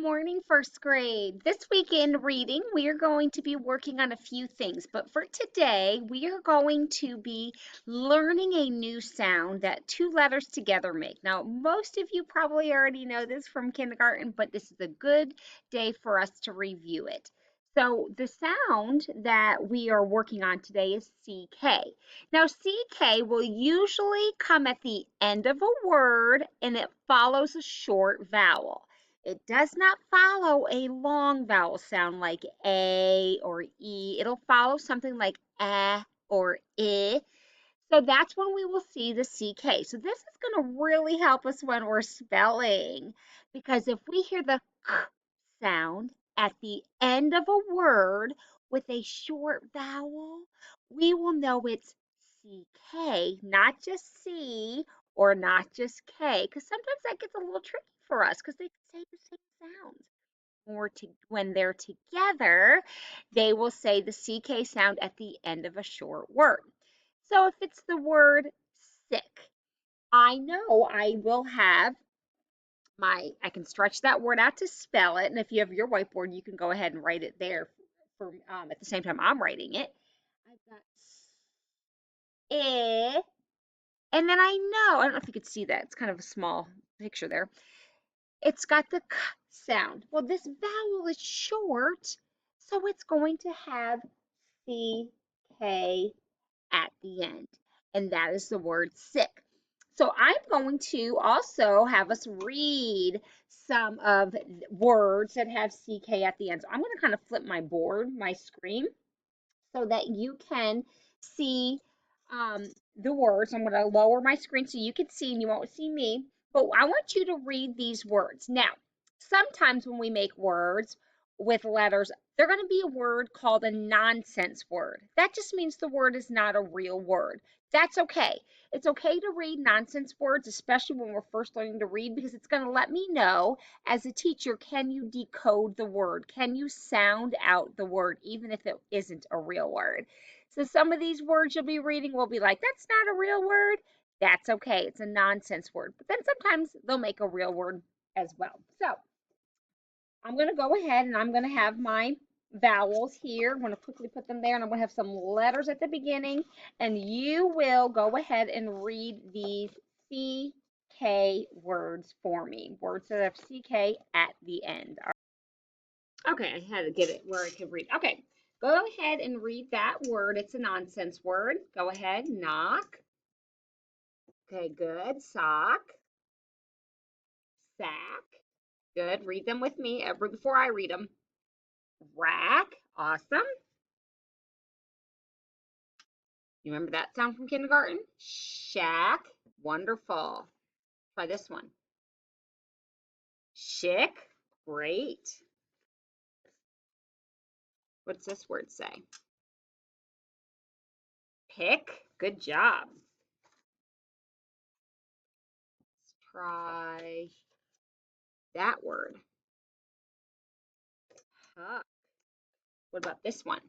morning, first grade. This week in reading, we are going to be working on a few things, but for today, we are going to be learning a new sound that two letters together make. Now, most of you probably already know this from kindergarten, but this is a good day for us to review it. So, the sound that we are working on today is CK. Now, CK will usually come at the end of a word and it follows a short vowel. It does not follow a long vowel sound like A or E. It'll follow something like A or I. So that's when we will see the CK. So this is going to really help us when we're spelling because if we hear the K sound at the end of a word with a short vowel, we will know it's CK, not just C or not just K, because sometimes that gets a little tricky for us because they say the same sounds. When they're together, they will say the CK sound at the end of a short word. So if it's the word sick, I know I will have I can stretch that word out to spell it. And if you have your whiteboard, you can go ahead and write it there for at the same time I'm writing it. I've got eh, and then I don't know if you could see that. It's kind of a small picture there. It's got the k sound. Well, this vowel is short, so it's going to have CK at the end, and that is the word sick. So I'm going to also have us read some of words that have CK at the end. So I'm going to kind of flip my board, my screen, so that you can see the words. I'm going to lower my screen so you can see and you won't see me. But I want you to read these words. Now, sometimes when we make words with letters, they're going to be a word called a nonsense word. That just means the word is not a real word. That's okay. It's okay to read nonsense words, especially when we're first learning to read, because it's going to let me know as a teacher, can you decode the word? Can you sound out the word, even if it isn't a real word? So some of these words you'll be reading will be like, that's not a real word. That's okay. It's a nonsense word. But then sometimes they'll make a real word as well. So I'm going to go ahead and I'm going to have my vowels here. I'm going to quickly put them there and I'm going to have some letters at the beginning and you will go ahead and read these CK words for me. Words that have CK at the end. Okay, I had to get it where I could read. Okay, go ahead and read that word. It's a nonsense word. Go ahead, knock. Okay, good. Sock, sack. Good. Read them with me before I read them. Rack. Awesome. You remember that sound from kindergarten? Shack. Wonderful. Try this one. Chick. Great. What's this word say? Pick. Good job. Let's try that word. Huck. What about this one?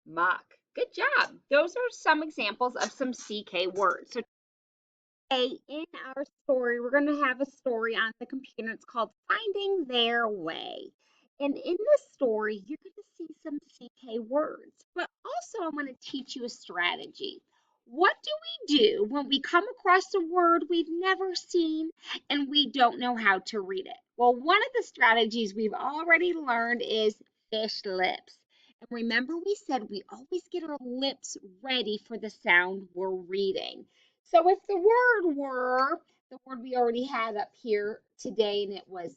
Muck. Good job. Those are some examples of some CK words. So today in our story, we're going to have a story on the computer. It's called Finding Their Way. And in this story, you're going to see some CK words. But also, I'm going to teach you a strategy. What do we do when we come across a word we've never seen and we don't know how to read it? Well, one of the strategies we've already learned is fish lips. And remember, we said we always get our lips ready for the sound we're reading. So if the word were the word we already had up here today, and it was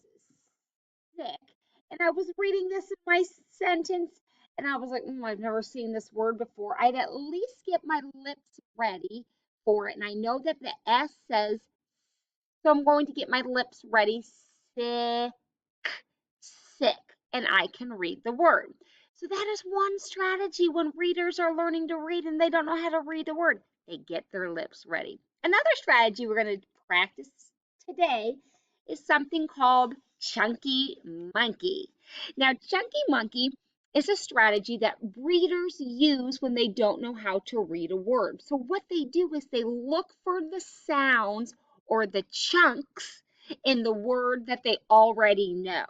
sick, and I was reading this in my sentence, and I was like, I've never seen this word before, I'd at least get my lips ready for it. And I know that the S says, so I'm going to get my lips ready, sick, sick, and I can read the word. So that is one strategy when readers are learning to read and they don't know how to read the word. They get their lips ready. Another strategy we're going to practice today is something called Chunky Monkey. Now, Chunky Monkey is a strategy that readers use when they don't know how to read a word. So what they do is they look for the sounds or the chunks in the word that they already know.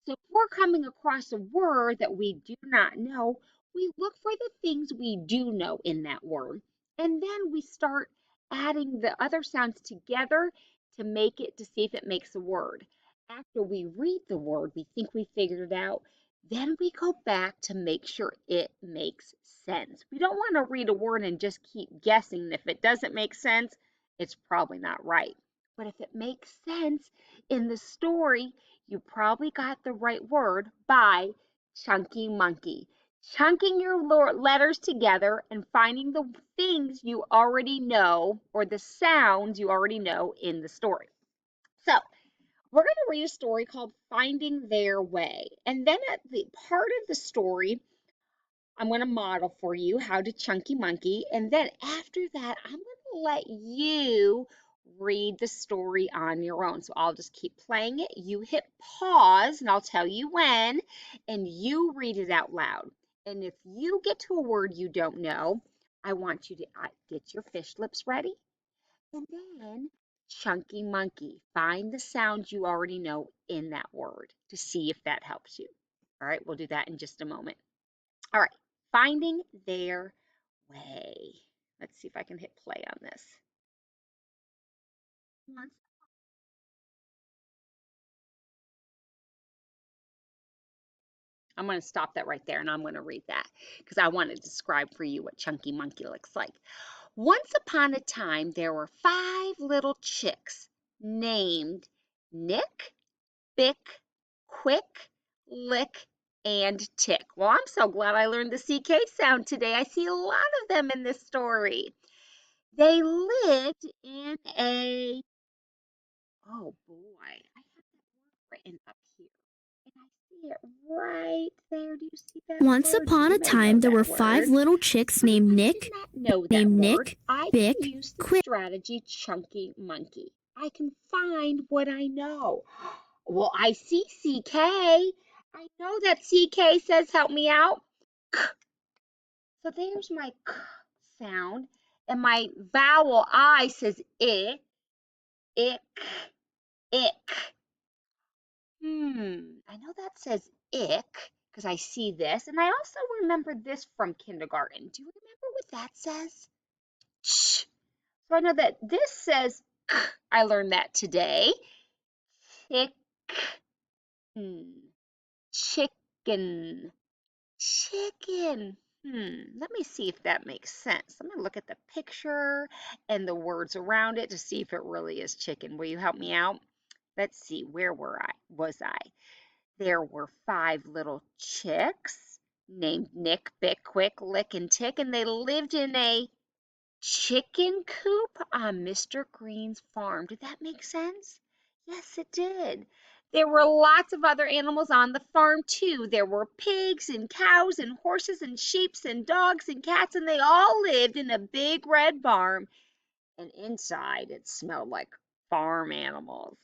So if we're coming across a word that we do not know, we look for the things we do know in that word. And then we start adding the other sounds together to make it to see if it makes a word. After we read the word, we think we figured it out. Then we go back to make sure it makes sense. We don't want to read a word and just keep guessing. If it doesn't make sense, it's probably not right. But if it makes sense in the story, you probably got the right word by Chunky Monkey. Chunking your letters together and finding the things you already know or the sounds you already know in the story. So, we're going to read a story called Finding Their Way. And then at the part of the story, I'm going to model for you how to Chunky Monkey. And then after that, I'm going to let you read the story on your own. So I'll just keep playing it. You hit pause and I'll tell you when, and you read it out loud. And if you get to a word you don't know, I want you to get your fish lips ready. And then Chunky Monkey, find the sounds you already know in that word to see if that helps you. All right, we'll do that in just a moment. All right, finding their way. Let's see if I can hit play on this. I'm going to stop that right there and I'm going to read that because I want to describe for you what Chunky Monkey looks like. Once upon a time, there were 5 little chicks named Nick, Bick, Quick, Lick, and Tick. Well, I'm so glad I learned the CK sound today. I see a lot of them in this story. They lived in a, oh boy, I have that word written up here. And I see it right there. Do you see that Once word? upon You a may know time, there were that 5 word, little chicks but named I do Nick, not know that word. I can Bick, use the Quick. strategy Chunky Monkey. I can find what I know. Well, I see CK. I know that CK says help me out. So there's my k sound. And my vowel I says ick, ick. I know that says ick because I see this. And I also remember this from kindergarten. Do you remember what that says? Ch. So I know that this says k. I learned that today. Chick, chicken, chicken. Let me see if that makes sense. Let me look at the picture and the words around it to see if it really is chicken. Will you help me out? Let's see, where was I? There were 5 little chicks named Nick, Bick, Quick, Lick, and Tick, and they lived in a chicken coop on Mr. Green's farm. Did that make sense? Yes, it did. There were lots of other animals on the farm too. There were pigs and cows and horses and sheep and dogs and cats, and they all lived in a big red barn. And inside it smelled like farm animals.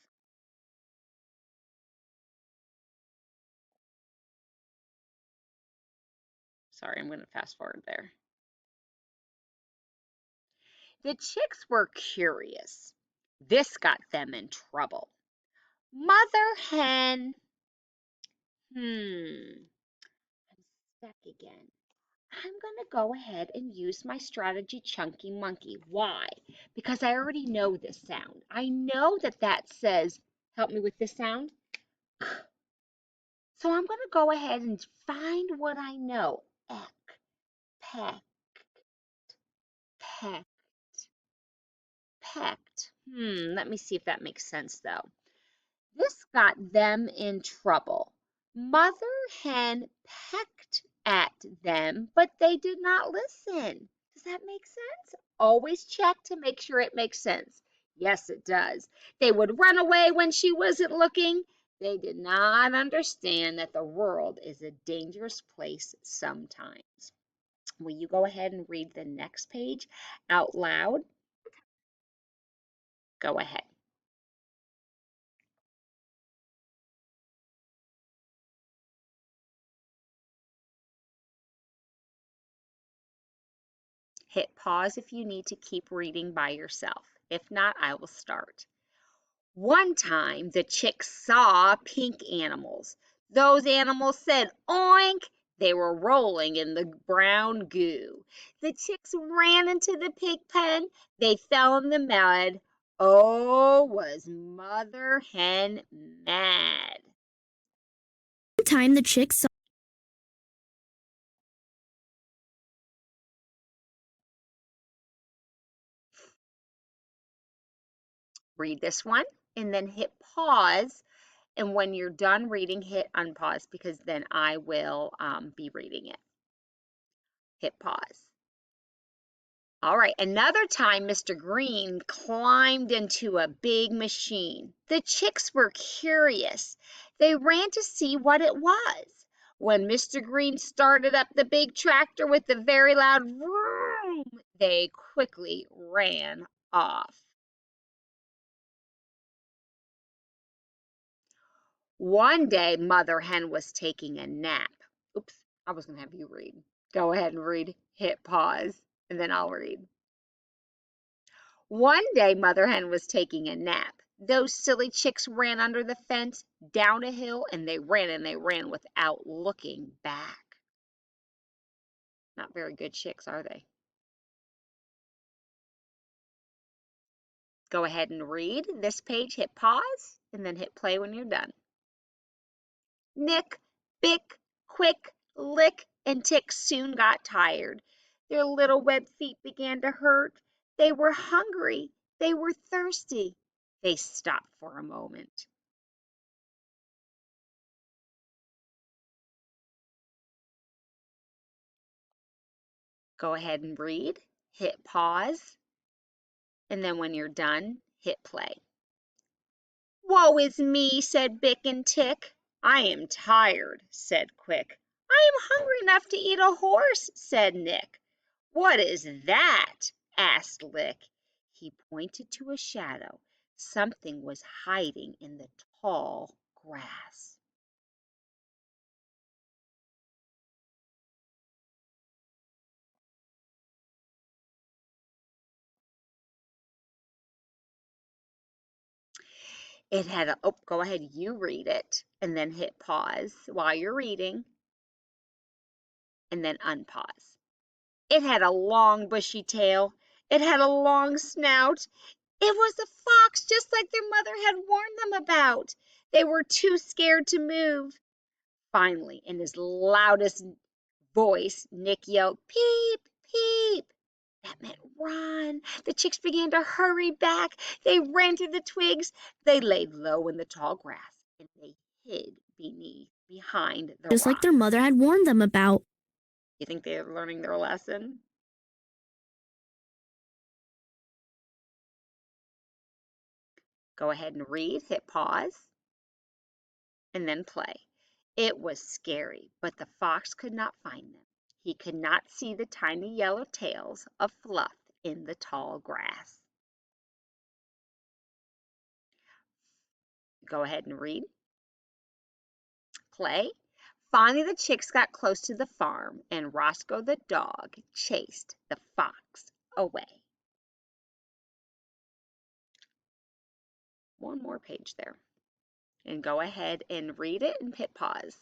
Sorry, I'm going to fast forward there. The chicks were curious. This got them in trouble. Mother hen, I'm stuck again. I'm going to go ahead and use my strategy Chunky Monkey. Why? Because I already know this sound. I know that that says, help me with this sound. So I'm going to go ahead and find what I know. Eck, peck, peck, pecked. Let me see if that makes sense though. This got them in trouble. Mother hen pecked at them, but they did not listen. Does that make sense? Always check to make sure it makes sense. Yes, it does. They would run away when she wasn't looking. They did not understand that the world is a dangerous place sometimes. Will you go ahead and read the next page out loud? Go ahead. Hit pause if you need to keep reading by yourself. If not, I will start. One time the chicks saw pink animals. Those animals said oink. They were rolling in the brown goo. The chicks ran into the pig pen. They fell in the mud. Oh, was Mother Hen mad. One time the chicks saw Read this one and then hit pause. And when you're done reading, hit unpause because then I will be reading it. Hit pause. All right, another time Mr. Green climbed into a big machine. The chicks were curious. They ran to see what it was. When Mr. Green started up the big tractor with a very loud vroom, they quickly ran off. One day, Mother Hen was taking a nap. Oops, I was going to have you read. Go ahead and read. Hit pause, and then I'll read. One day, Mother Hen was taking a nap. Those silly chicks ran under the fence, down a hill, and they ran without looking back. Not very good chicks, are they? Go ahead and read this page, hit pause, and then hit play when you're done. Nick, Bick, Quick, Lick, and Tick soon got tired. Their little web feet began to hurt. They were hungry. They were thirsty. They stopped for a moment. Go ahead and read, hit pause, and then when you're done, hit play. Woe is me, said Bick and Tick. I am tired, said Quick. I am hungry enough to eat a horse, said Nick. What is that? Asked Lick. He pointed to a shadow. Something was hiding in the tall grass. It had a, oh, go ahead, you read it, and then hit pause while you're reading, and then unpause. It had a long bushy tail. It had a long snout. It was a fox, just like their mother had warned them about. They were too scared to move. Finally, in his loudest voice, Nick yelled, "Peep, peep!" That meant run. The chicks began to hurry back. They ran through the twigs. They laid low in the tall grass, and they hid behind the just like rock. their mother had warned them about. You think they're learning their lesson? Go ahead and read, hit pause, and then play. It was scary, but the fox could not find them. He could not see the tiny yellow tails of fluff in the tall grass. Go ahead and read, play. Finally, the chicks got close to the farm, and Roscoe the dog chased the fox away. One more page there. And go ahead and read it and hit pause.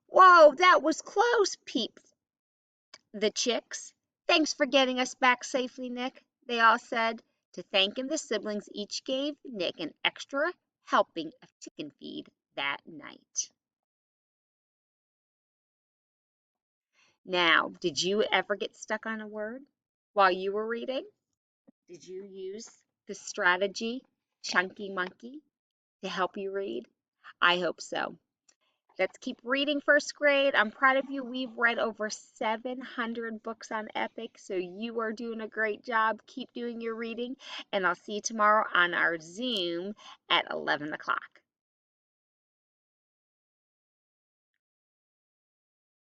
Whoa, that was close, peeped the chicks. Thanks for getting us back safely, Nick, they all said. To thank him, the siblings each gave Nick an extra helping of chicken feed that night. Now, did you ever get stuck on a word while you were reading? Did you use the strategy, Chunky Monkey, to help you read? I hope so. Let's keep reading first grade. I'm proud of you. We've read over 700 books on Epic, so you are doing a great job. Keep doing your reading, and I'll see you tomorrow on our Zoom at 11 o'clock.